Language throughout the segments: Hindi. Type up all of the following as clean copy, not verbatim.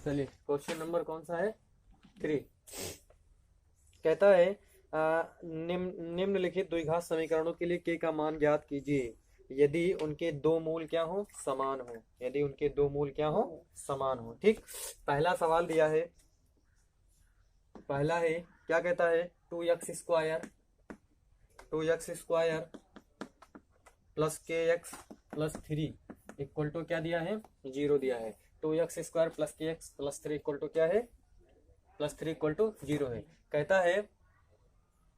चलिए क्वेश्चन नंबर कौन सा है 3। कहता है निम्नलिखित द्विघात समीकरणों के लिए के का मान ज्ञात कीजिए यदि उनके दो मूल क्या हो समान हो। यदि उनके दो मूल क्या हो समान हो। ठीक, पहला सवाल दिया है, पहला है क्या कहता है 2x स्क्वायर प्लस के एक्स प्लस 3 इक्वल टू क्या दिया है 0 दिया है। 2x स्क्वायर प्लस के एक्स प्लस 3 इक्वल टू क्या है प्लस 3 इक्वल टू 0 है। कहता है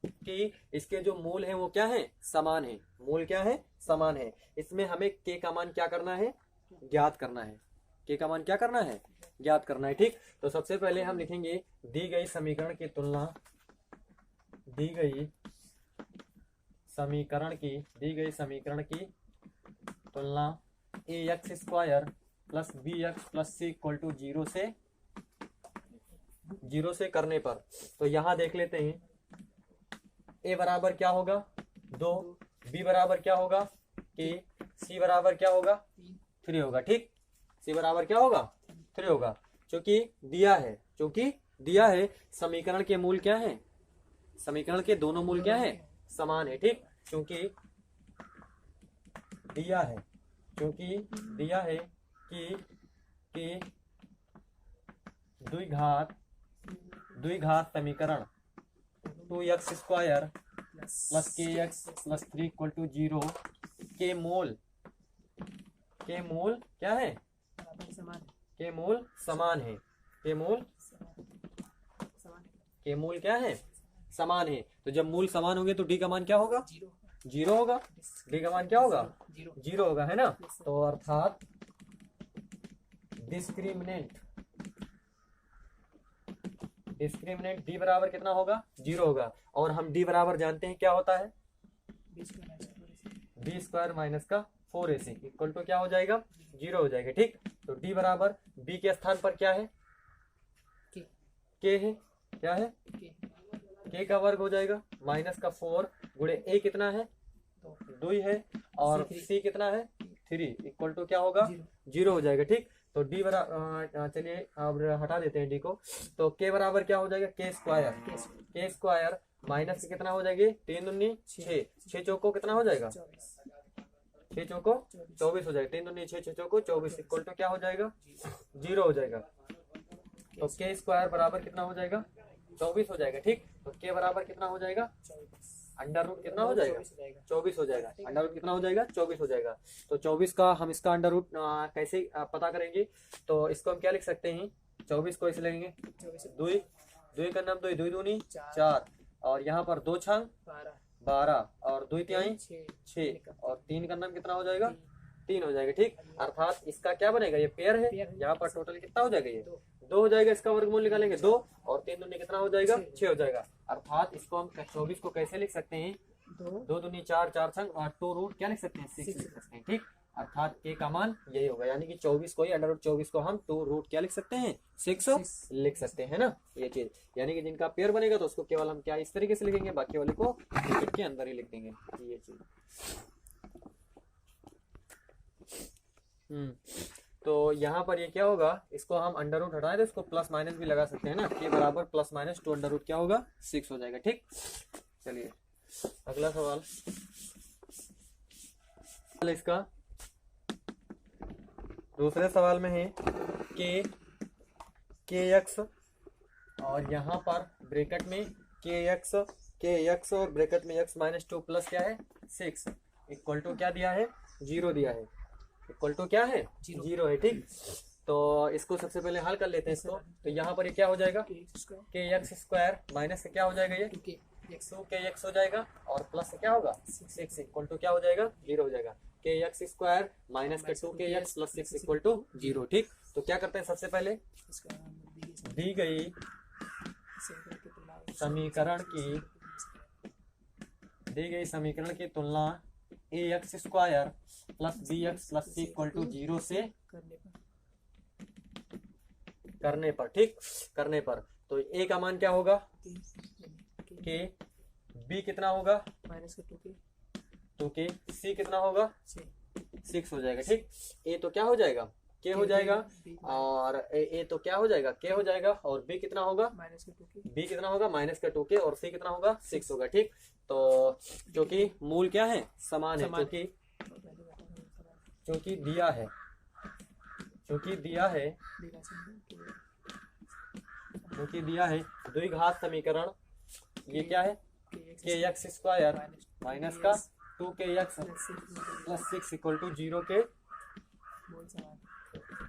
कि इसके जो मूल है वो क्या है समान है। मूल क्या है समान है। इसमें हमें के का मान क्या करना है ज्ञात करना है। के का मान क्या करना है ज्ञात करना है। ठीक, तो सबसे पहले हम लिखेंगे दी गई समीकरण की तुलना, दी गई समीकरण की तुलना a x square plus b x plus c equal to 0 से करने पर, तो यहां देख लेते हैं ए बराबर क्या होगा 2, बी बराबर क्या होगा के, सी बराबर क्या होगा 3 होगा। ठीक, सी बराबर क्या होगा 3 होगा। चूंकि दिया है समीकरण के मूल क्या है, समीकरण के दोनों मूल क्या है समान है। ठीक, क्योंकि दिया है कि द्विघात समीकरण 2x स्क्वायर प्लस के एक्स प्लस 3 इक्वल टू 0 के मूल क्या है के मूल समान है। के मूल क्या है समान है। तो जब मूल समान होंगे तो डी का मान क्या होगा 0 होगा। डी का मान क्या होगा 0 होगा, है ना। तो अर्थात डिस्क्रिमिनेंट डी बराबर कितना होगा 0 होगा। और हम डी बराबर जानते हैं क्या होता है बी स्क्वायर माइनस का 4ac इक्वल टू क्या हो जाएगा 0 हो जाएगा। ठीक, तो डी बराबर बी के स्थान पर क्या है के है, क्या है के का वर्ग हो जाएगा माइनस का 4 गुणे ए कितना है 2 है और सी कितना है 3 इक्वल टू क्या होगा 0 हो जाएगा। ठीक, तो डी बराबर चलिए अब हटा देते हैं डी को। तो के बराबर क्या हो जाएगा के स्क्वायर माइनस कितना हो जाएगी 3 दूनी 6 चौको कितना हो जाएगा 6 चौको 24 हो जाएगा। 3 दूनी 6 चौको 24 इक्वल टू क्या हो जाएगा 0 हो जाएगा। तो के स्क्वायर बराबर कितना हो जाएगा 24 हो जाएगा। ठीक, तो के बराबर कितना हो जाएगा अंडर रूट कितना हो जाएगा 24 हो जाएगा। अंडर रूट कितना हो जाएगा 24 हो जाएगा। तो 24 का हम इसका अंडर रूट कैसे पता करेंगे, तो इसको हम क्या लिख सकते हैं 24 को ऐसे लेंगे 2 का नाम 2 दूनी 4 और यहाँ पर 2 छंग 12 और 2 तिहाई 6 और 3 का नाम कितना हो जाएगा 3 हो जाएगा। ठीक, अर्थात इसका क्या बनेगा ये पेयर है। यहाँ पर टोटल कितना हो जाएगा ये 2 हो जाएगा। इसका वर्गमूल निकालेंगे 2 और 3 दूनी कितना हो जाएगा 6 हो जाएगा। अर्थात इसको हम 24 को कैसे लिख सकते हैं 2 दूनी 4 छंग और 2 रूट क्या लिख सकते हैं 6 लिख सकते हैं। ठीक, अर्थात के का मान यही होगा, यानी कि 24 को ही अंडर रूट 24 को हम 2 रूट क्या लिख सकते हैं 6 लिख सकते हैं ना। ये चीज यानी कि जिनका पेयर बनेगा तो उसको केवल हम क्या इस तरीके से लिखेंगे, बाकी वाले को ब्रैकेट के अंदर ही लिख देंगे। ये चीज तो यहाँ पर ये क्या होगा, इसको हम अंडर रूट हटाए तो इसको प्लस माइनस भी लगा सकते हैं ना। के बराबर प्लस माइनस 2 अंडर रूट क्या होगा 6 हो जाएगा। ठीक, चलिए अगला सवाल इसका दूसरे सवाल में है के एक्स और यहाँ पर ब्रैकेट में के एक्स और ब्रैकेट में एक्स माइनस 2 प्लस क्या है 6 इक्वल टू क्या दिया है 0 दिया है। इक्वल टू क्या है 0 है। ठीक, तो इसको सबसे पहले हल कर लेते हैं इसको। तो यहाँ पर ये क्या हो जाएगा के एक्स स्क्वायर माइनस से क्या हो जाएगा ये 2 के एक्स हो जाएगा और प्लस से क्या होगा 6 इक्वल टू क्या हो जाएगा 0 हो जाएगा। के एक्स स्क्वायर माइनस का 2 के एक्स प्लस 6 इक्वल टू 0। ठीक, तो क्या करते हैं सबसे पहले दी गई समीकरण की तुलना a x square plus b x plus c equal to 0 से करने पर। ठीक, करने पर तो ए का मान क्या होगा के, बी कितना होगा माइनस का 2 के, सी कितना होगा 6 हो जाएगा। ठीक, ए तो क्या हो जाएगा के हो जाएगा, और ए तो क्या हो जाएगा, के हो जाएगा, और बी कितना होगा, बी कितना होगा माइनस का 2k, और सी कितना होगा 6 होगा। ठीक, तो क्योंकि मूल क्या है, समान है, क्योंकि दिया है, क्योंकि दिया है द्विघात समीकरण, ये क्या है, के एक्स स्क्वायर माइनस का 2kx प्लस 6 इक्वल टू 0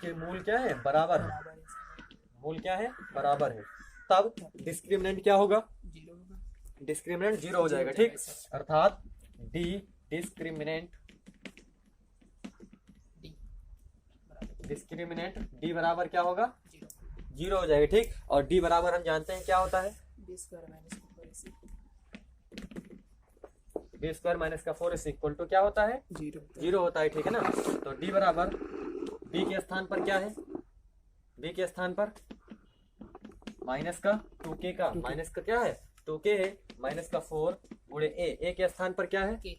के मूल क्या है, बराबर है, मूल क्या है, बराबर है। तब डिस्क्रिमिनेंट क्या होगा, डिस्क्रिमिनेंट 0 हो जाएगा। ठीक, अर्थात डी डिस्क्रिमिनेंट डी बराबर क्या होगा, 0 हो जाएगा। ठीक, और डी बराबर हम जानते हैं क्या होता है, बी स्क्वायर माइनस का 4ac इक्वल टू क्या होता है, 0 होता है। ठीक है ना, तो डी बराबर बी के स्थान पर क्या है, बी के स्थान पर माइनस का 2k का, माइनस का क्या है 2k है, माइनस का 4 गुणे ए के स्थान पर क्या है, k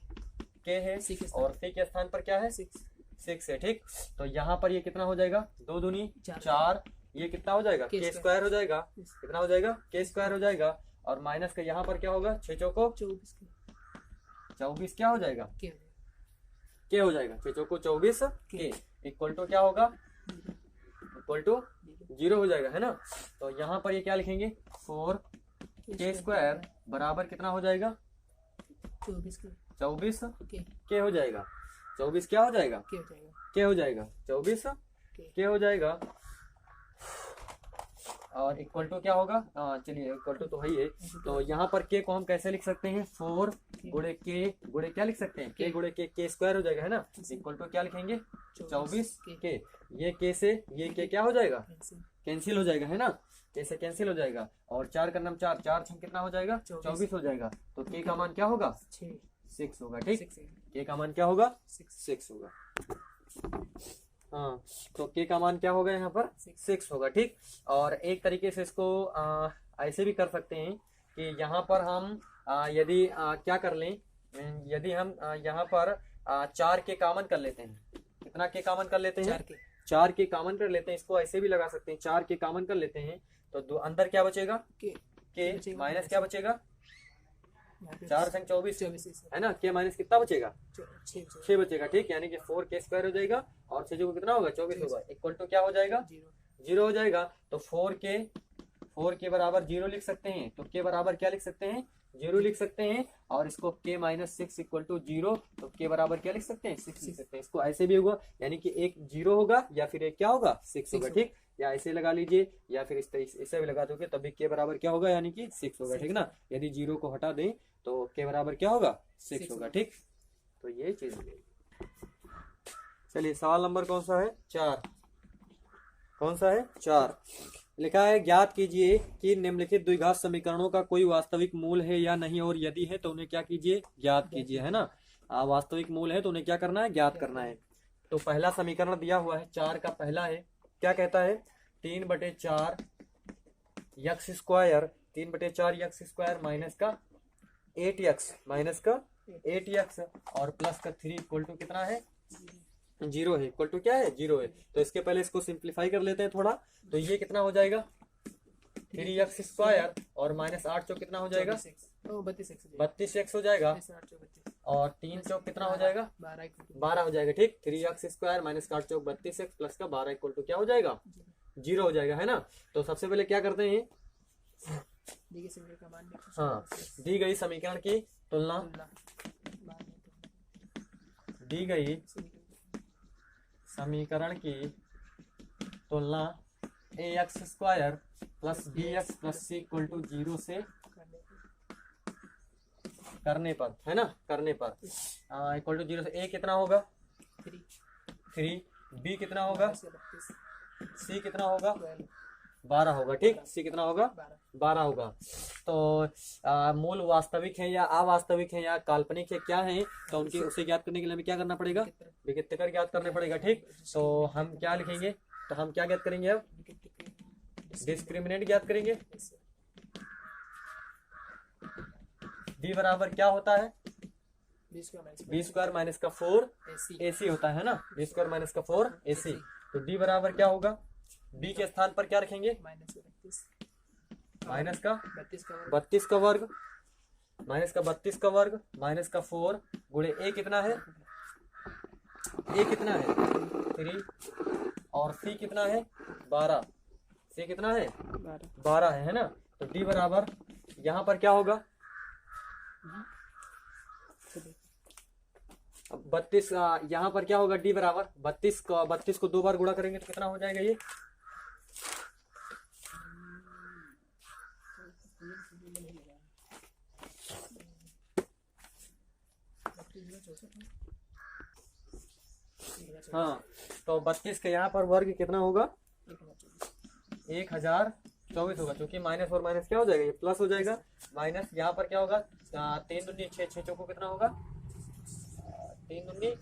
है, और सी के स्थान पर क्या है 6 है। ठीक, तो यहाँ पर ये कितना हो जाएगा, 2 दूनी 4, ये कितना हो जाएगा, के स्क्वायर हो जाएगा, कितना हो जाएगा, के स्क्वायर हो जाएगा, और माइनस का यहाँ पर क्या होगा, 6 चौको 24 क्या हो जाएगा, के हो जाएगा, 6 चौको 24 के इक्वल टू क्या होगा, इक्वल टू 0 हो जाएगा, है ना। तो यहाँ पर ये क्या लिखेंगे, 4 के स्क्वायर बराबर कितना हो जाएगा, 24 के हो जाएगा, 24 क्या हो जाएगा, के हो जाएगा, 24 के हो जाएगा, और इक्वल टू क्या होगा, चलिए इक्वल टू तो है ही है, तो यहाँ पर के को हम कैसे लिख सकते हैं, 4 गुणे के गुणे क्या लिख सकते हैं, के गुणे के स्क्वायर हो जाएगा, है ना, इक्वल टू क्या लिखेंगे 24 के, ये के से ये के क्या हो जाएगा, कैंसिल हो जाएगा, है ना, के से कैंसिल हो जाएगा, और 4 का नाम 4 6 कितना हो जाएगा 24 हो जाएगा, तो के का मान क्या होगा 6 होगा। ठीक, के का मान क्या होगा 6 होगा, हाँ, तो के का मान क्या होगा यहाँ पर 6 होगा। ठीक, और एक तरीके से इसको ऐसे भी कर सकते हैं कि यहाँ पर हम यदि क्या कर लें, यदि हम यहाँ पर 4 के कॉमन कर लेते हैं, कितना के कॉमन कर लेते हैं, 4 के कॉमन कर लेते हैं, इसको ऐसे भी लगा सकते हैं, 4 के कॉमन कर लेते हैं, तो अंदर क्या बचेगा, के माइनस क्या बचेगा, 4 संग 24 है ना, के माइनस कितना बचेगा 6 बचेगा। ठीक, यानी कि 4 के स्क्वायर हो जाएगा, और 6 को कितना होगा 24 होगा, इक्वल टू क्या हो जाएगा 0 हो जाएगा। तो 4 के बराबर 0 लिख सकते हैं, तो के बराबर क्या लिख सकते हैं 0 लिख सकते हैं, और इसको के माइनस 6 इक्वल टू 0, तो के बराबर क्या लिख सकते हैं 6 लिख सकते हैं, इसको ऐसे भी होगा, यानी कि एक 0 होगा या फिर एक क्या होगा 6 होगा। ठीक, या ऐसे लगा लीजिए या फिर इसे भी लगा दोगे, तभी के बराबर क्या होगा, यानी कि 6 होगा। ठीक ना, यदि 0 को हटा दें तो के बराबर क्या होगा 6 होगा। ठीक, तो ये चीज चलिए सवाल नंबर कौन सा है 4, कौन सा है 4, लिखा है ज्ञात कीजिए कि निम्नलिखित द्विघात समीकरणों का कोई वास्तविक मूल है या नहीं, और यदि है तो उन्हें क्या कीजिए, ज्ञात कीजिए, है ना। वास्तविक मूल है तो उन्हें क्या करना है, ज्ञात करना है। तो पहला समीकरण दिया हुआ है 4 का, पहला है क्या कहता है 3/4 x square, 3/4 x square minus का 8x और प्लस का 3 इक्वल टू कितना है 0 है, इक्वल टू क्या है 0 है। तो इसके पहले इसको सिंप्लीफाई कर लेते हैं थोड़ा, तो ये कितना हो जाएगा 3x स्क्वायर और माइनस 8 चौक कितना हो जाएगा 32x हो जाएगा, और 3 चौक कितना हो जाएगा 12 हो जाएगा। ठीक, 3x स्क्वायर माइनस 8 चौक 32x प्लस का 12 इक्वल टू क्या हो जाएगा 0 हो जाएगा, है ना। तो सबसे पहले क्या करते हैं, हाँ, दी गई समीकरण की तुलना, दी गई समीकरण की तुलना ax square plus bx plus c equal to 0 से करने पर, है ना, करने पर इक्वल टू 0 से a कितना होगा 3, b कितना होगा, c कितना होगा 12 होगा। ठीक, c कितना होगा 12 होगा। तो मूल वास्तविक है या अवास्तविक है या काल्पनिक है क्या है, तो उनके उसे ज्ञात करने के लिए हमें क्या करना पड़ेगा, विकटिकर ज्ञात करने पड़ेगा। ठीक, तो हम क्या लिखेंगे, तो हम क्या ज्ञात करेंगे, अब डिस्क्रिमिनेंट ज्ञात करेंगे। b बराबर क्या होता है b स्क्वायर माइनस का 4 ac होता है ना, b स्क्वायर माइनस का 4 ac, तो डी बराबर क्या होगा, बी के स्थान पर क्या रखेंगे, माइनस का 32 का वर्ग, माइनस का 32 का वर्ग माइनस का 4 गुणे ए कितना है, ए कितना है 3 और सी कितना है 12, सी कितना है 12 है ना। तो डी बराबर यहाँ पर क्या होगा, 32, यहाँ पर क्या होगा, डी बराबर 32 को 2 बार गुणा करेंगे तो कितना हो जाएगा ये, हाँ तो 32 का यहाँ पर वर्ग कितना होगा 1024 होगा, क्योंकि माइनस और माइनस क्या हो जाएगा, ये प्लस हो जाएगा। माइनस यहाँ पर क्या होगा, 3 दूनी 6, 6 चौको कितना होगा 3 दूनी,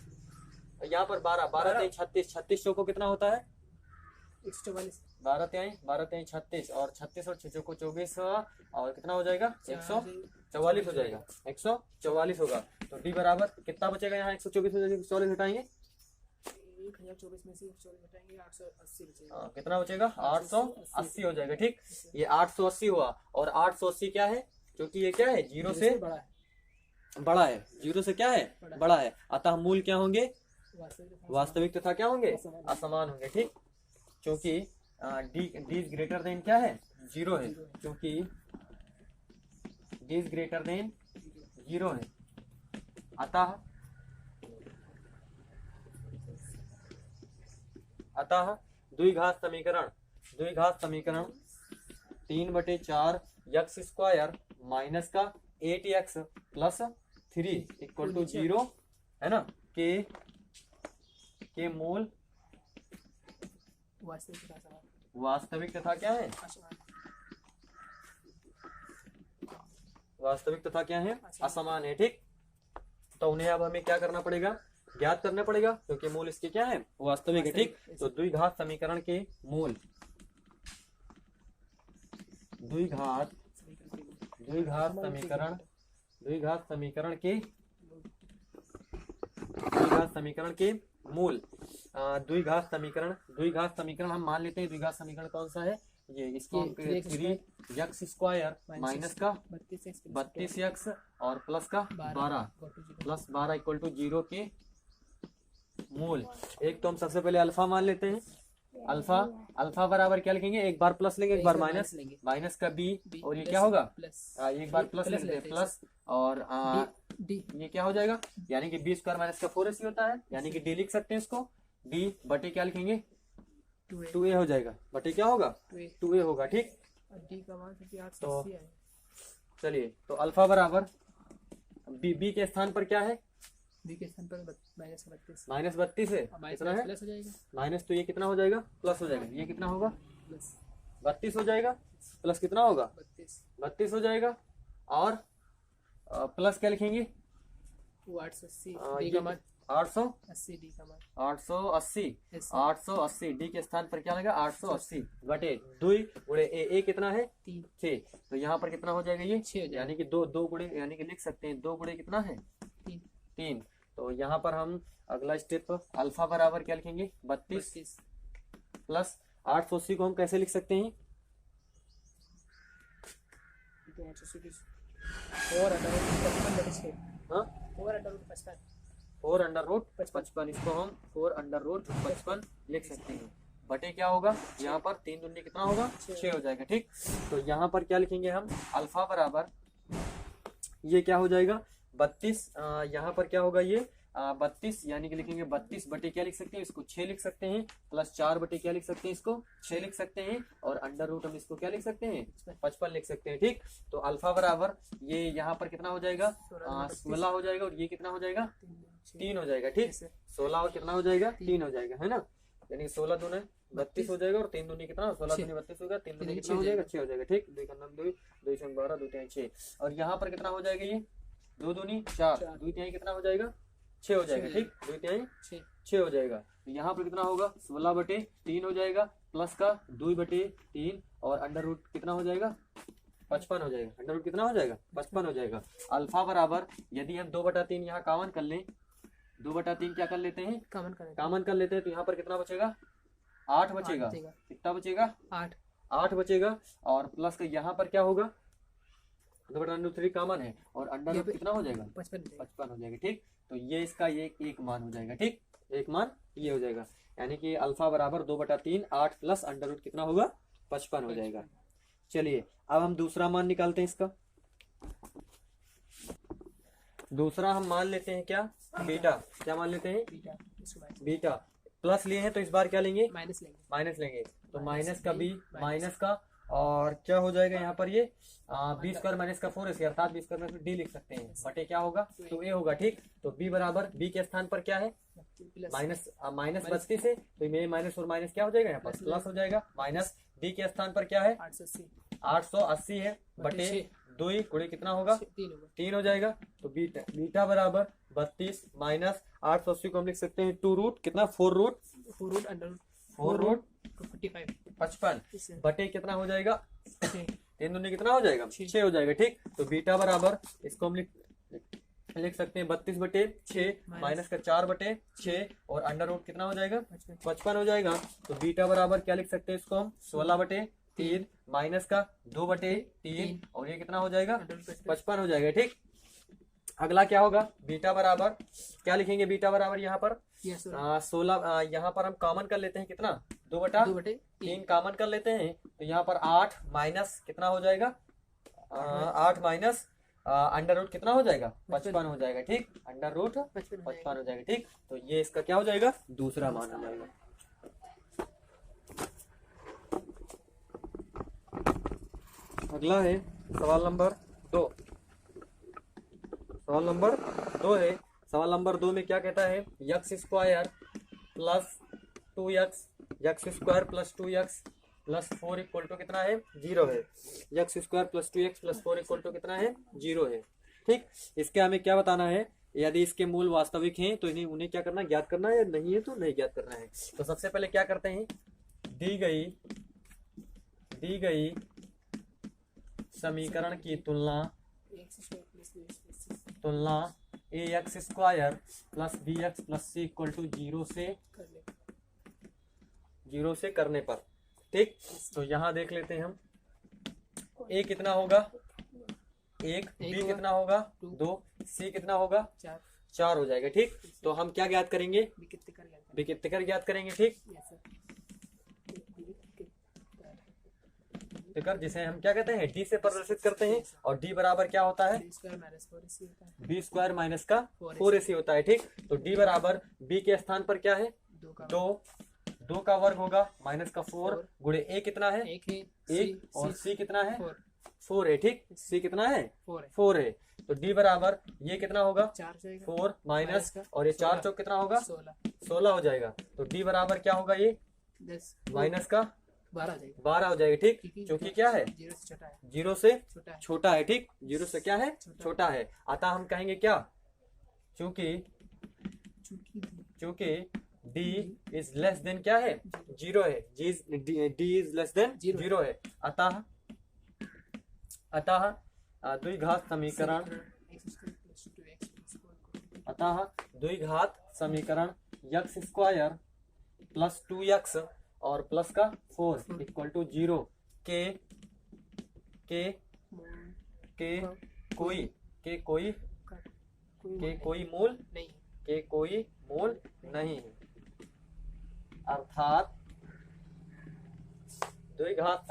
यहाँ पर 12, 12 3 36, 36 चौको कितना होता है 12 3 36 और 36 और 6 चौको 24 और कितना हो जाएगा 144 हो जाएगा, 144 होगा। तो डी बराबर कितना बचेगा यहाँ 124 में 144 हटाएंगे 1024 में से 144 हटाएंगे 880 बचेगा, कितना बचेगा 880 हो जाएगा। ठीक, ये 880 हुआ और 880 क्या है, क्योंकि ये क्या है जीरो से बड़ा है, जीरो से क्या है बड़ा है, अतः मूल क्या होंगे वास्तविक तथा क्या होंगे असमान होंगे। ठीक, क्योंकि डी इज ग्रेटर देन क्या है 0 है, क्योंकि डी इज ग्रेटर देन 0 है, अतः द्विघात समीकरण 3/4 x स्क्वायर माइनस का 8x प्लस 3 इक्वल टू 0 है ना, के मूल वास्तविक तथा क्या है वास्तविक तथा क्या है असमान है। ठीक, तो उन्हें अब हमें क्या करना पड़ेगा, ज्ञात करना पड़ेगा, क्योंकि मूल इसके क्या है वास्तविक है। ठीक, तो द्विघात समीकरण के मूल, द्विघात समीकरण के मूल, द्विघात समीकरण हम मान लेते हैं, द्विघात समीकरण कौन सा है ये, इसको 3x स्क्वायर माइनस का 32x और प्लस का 12 इक्वल टू 0 के मूल। एक तो हम सबसे पहले अल्फा मान लेते हैं, अल्फा बराबर क्या लिखेंगे, एक बार प्लस लेंगे एक बार माइनस, माइनस का बी और ये क्या होगा एक बार प्लस लेंगे प्लस और ये क्या हो जाएगा, यानी कि बी स्क्वायर माइनस का 4ac होता है, यानी कि डी लिख सकते हैं इसको, डी बटे क्या लिखेंगे 2a हो जाएगा, बटे क्या होगा 2a होगा। ठीक, तो चलिए, तो अल्फा बराबर बी के स्थान पर क्या है, बी के स्थान पर माइनस 32 है, कितना है प्लस हो जाएगा, माइनस, तो ये कितना हो जाएगा प्लस हो जाएगा, ये कितना होगा प्लस 32 हो जाएगा, प्लस कितना होगा 32 हो जाएगा, और प्लस क्या लिखेंगे 880 880 डी के स्थान पर क्या लगा 880 बटे 2 गुणे ए कितना है 6, तो यहाँ पर कितना हो जाएगा ये 6, यानी कि 2 गुणे, यानी कि लिख सकते हैं 2 गुणे कितना है 3। तो यहाँ पर हम अगला स्टेप अल्फा बराबर क्या लिखेंगे 32 प्लस 880 को हम कैसे लिख सकते हैं, 4/55, इसको हम 4/55 लिख सकते हैं, बटे क्या होगा यहाँ पर 3 दूनी कितना होगा 6 हो जाएगा। ठीक, तो यहाँ पर क्या लिखेंगे हम अल्फा बराबर, ये क्या हो जाएगा 32, यहाँ पर क्या होगा ये 32, यानी कि लिखेंगे 32 बटे क्या लिख सकते हैं इसको 6 लिख सकते हैं, प्लस 4 बटे क्या लिख सकते हैं इसको 6 लिख सकते हैं, और अंडर रूट हम इसको क्या लिख सकते हैं 55 लिख सकते हैं। ठीक, तो अल्फा बराबर ये यहाँ पर कितना हो जाएगा 16 हो जाएगा, और ये कितना हो जाएगा 3 हो जाएगा। ठीक, 16 और कितना हो जाएगा 3 हो जाएगा, है ना, यानी 16 दूने 32 हो जाएगा, और 3 दूनी कितना 16 दूनी 32 होगा, 3 दूनी कितना हो जाएगा 6 हो जाएगा। ठीक, 2 का 9 2 से 12 2 3 6, और यहाँ पर कितना हो जाएगा ये 2 दूनी 4 2 तिहाई कितना हो जाएगा 6 हो जाएगा। ठीक, 2 तिहाई 6 हो जाएगा, तो यहाँ पर कितना होगा 16 बटे 3 हो जाएगा, प्लस का 2 बटे 3 और अंडर रूट कितना हो जाएगा 55 हो जाएगा, अंडर रूट कितना हो जाएगा 55 हो जाएगा। अल्फा बराबर यदि हम 2/3 यहाँ कॉमन कर लें, 2/3 क्या कर लेते हैं कॉमन कर लेते हैं, तो यहाँ पर कितना बचेगा 8 बचेगा, बचेगा। कितना बचेगा, 8 8 बचेगा। और प्लस का यहाँ पर क्या होगा, 2/√3 कॉमन है और अंडर ये रूट कितना हो जाएगा, 55 55 हो जाएगा। ठीक, तो ये इसका ये एक मान हो जाएगा। ठीक, एक मान ये हो जाएगा, यानी कि अल्फा बराबर 2/3 8 प्लस अंडर रूट कितना होगा, 55 हो जाएगा। चलिए अब हम दूसरा मान निकालते हैं इसका। दूसरा हम मान लेते हैं क्या, बीटा। क्या मान लेते हैं, बीटा, इसको माइनस बीटा। प्लस लिए हैं तो इस बार क्या लेंगे, माइनस लेंगे। माइनस लेंगे। तो माइनस माइनस का बी, बी माइनस का, और क्या हो जाएगा यहाँ पर ये बी स्क्वायर माइनस का 4ac, अर्थात बी स्क्वायर में डी लिख सकते हैं, बटे क्या होगा, तो ए होगा। ठीक, तो बी बराबर बी के स्थान पर क्या है, प्लस माइनस, माइनस 32 है तो ये माइनस और माइनस क्या हो जाएगा, यहाँ पर प्लस हो जाएगा। माइनस डी के स्थान पर क्या है, 880 880 है, बटे 2 गुणे कितना होगा, 3 होगा। 3 हो जाएगा। तो बीटा, बीटा बराबर 32 माइनस 880 को हम लिख सकते हैं 2 रूट कितना, 4 रूट 4 रूट अंडर 4 रूट 55 55 बटे कितना हो जाएगा, 6 3 दूनी कितना हो जाएगा, 6 हो जाएगा। ठीक, तो बीटा बराबर इसको हम लिख सकते हैं 32 बटे 6 माइनस का 4 बटे 6 और अंडर रूट कितना हो जाएगा, 55 हो जाएगा। तो बीटा बराबर क्या लिख सकते हैं इसको हम, 16 बटे 3 माइनस का 2 बटे 3 और ये कितना हो जाएगा, 55 हो जाएगा। ठीक, अगला क्या होगा, बीटा बराबर क्या लिखेंगे, बीटा बराबर यहाँ पर 16, यहाँ पर हम कॉमन कर लेते हैं कितना, 2/3 कॉमन कर लेते हैं। तो यहाँ पर 8 माइनस कितना हो जाएगा, 8 माइनस अंडर रूट कितना हो जाएगा, 55 हो जाएगा। ठीक, अंडर रूट 55 हो जाएगा। ठीक, तो ये इसका क्या हो जाएगा, दूसरा मान हो जाएगा। अगला है सवाल नंबर 2। सवाल नंबर 2 है। सवाल नंबर 2 में क्या कहता है, x square plus 2x, x square plus 2x plus 4 equal to कितना है, 0 है। X square plus 2x plus 4 equal to कितना है, 0 है। ठीक, इसके हमें क्या बताना है, यदि इसके मूल वास्तविक हैं तो इन्हें उन्हें क्या करना है, ज्ञात करना है, या नहीं है तो नहीं ज्ञात करना है। तो सबसे पहले क्या करते हैं, दी गई समीकरण की तुलना a x square plus b x plus c equal to 0 से करने पर। ठीक, तो यहाँ देख लेते हैं हम, ए कितना होगा 1, बी कितना होगा 2, सी कितना होगा 4 हो जाएगा। ठीक, तो हम क्या ज्ञात करेंगे, विकित्तिकर ज्ञात करेंगे। ठीक, विकित्तिकर जिसे हम क्या कहते हैं, डी से प्रदर्शित करते हैं, और डी बराबर क्या होता है, बी स्क्वायर माइनस का 4ac होता है। ठीक, तो डी बराबर बी के स्थान पर क्या है, 2 का वर्ग होगा माइनस का 4 गुणे ए कितना है, 1 और सी कितना है, 4 है। ठीक, सी कितना है, 4 है। तो डी बराबर ये कितना होगा, 4 माइनस और ये 4 चौक कितना होगा, 16 हो जाएगा। तो डी बराबर क्या होगा, ये 10 माइनस का 12 हो जाएगा। ठीक, क्योंकि क्या है, 0 से छोटा है। ठीक, 0 से क्या है, छोटा है। अतः हम कहेंगे क्या, चूंकि d इज लेस देन क्या है, 0 है, d इज लेस देन 0 है। अतः द्विघात समीकरण यक्स स्क्वायर प्लस 2x और प्लस का 4 इक्वल टू 0 के कोई मूल नहीं है। अर्थात द्विघात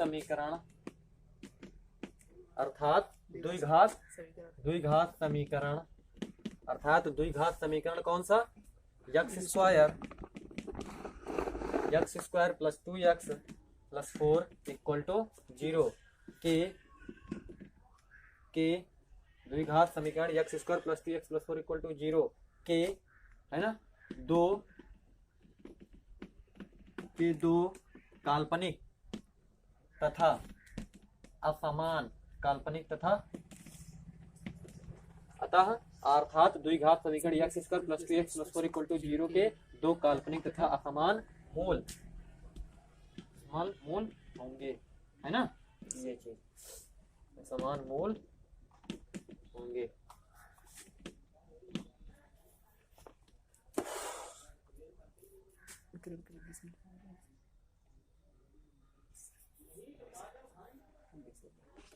समीकरण कौन सा, x square plus 2x plus 4 equal to 0 के द्विघात समीकरण x square plus 2x plus 4 equal to 0 के, है ना, दो काल्पनिक तथा असमान काल्पनिक तथा, अतः अर्थात द्विघात समीकरण x square plus 2x plus 4 equal to 0 के 2 काल्पनिक तथा असमान मूल होंगे, है ना, ये चीज समान मूल होंगे। 4